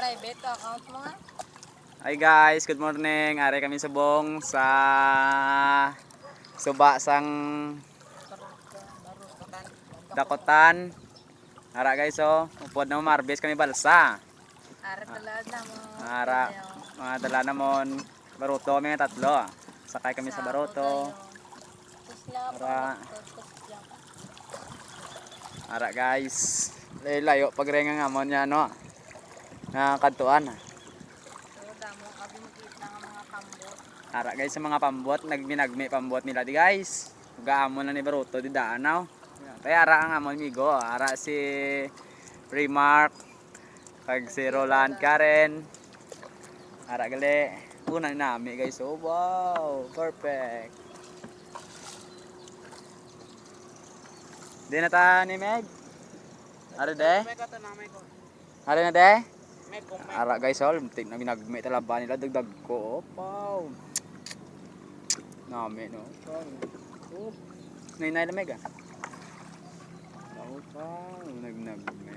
private account mo nga. Hi guys, good morning. Ari kami subong sa suba sang Dakotan. Ara guys oh, upod na marbis kami balsa. Ara talad na mo. Ara mga dala namon baruto kami nga tatlo. Sakay kami sa baruto. Ara guys, layo pagrenga nga mo niya no. Na kadtuan. Ara guys sa mga pambot, nagminagmi pambot nila di guys. Ugaamon na ni baruto di daanaw. Kaya ara ang amon migo, ara si Primark, kag si Roland Karen. Ara gali, unang nami guys. Oh wow, perfect. Di na ta ni Meg. Ara de? Ara na de? Ara guys, oh, tig na ginagmi talaba nila dagdag ko. Oh, wow. Nami no. Oh. Nay na Meg ah. Oh, wow, nagnagme.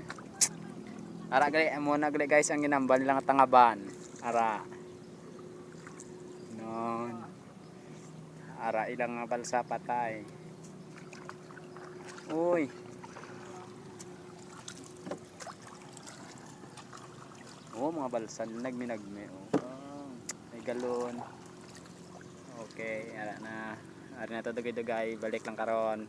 Ara gali mo na gali guys ang ginambal nila nga tangaban. Ara. Non. Ara ilang nga balsa patay. Uy. Oh, mga balsa nagminagme. Oh. May galon. Okay, ara na. Ari na to dugay-dugay, balik lang karon.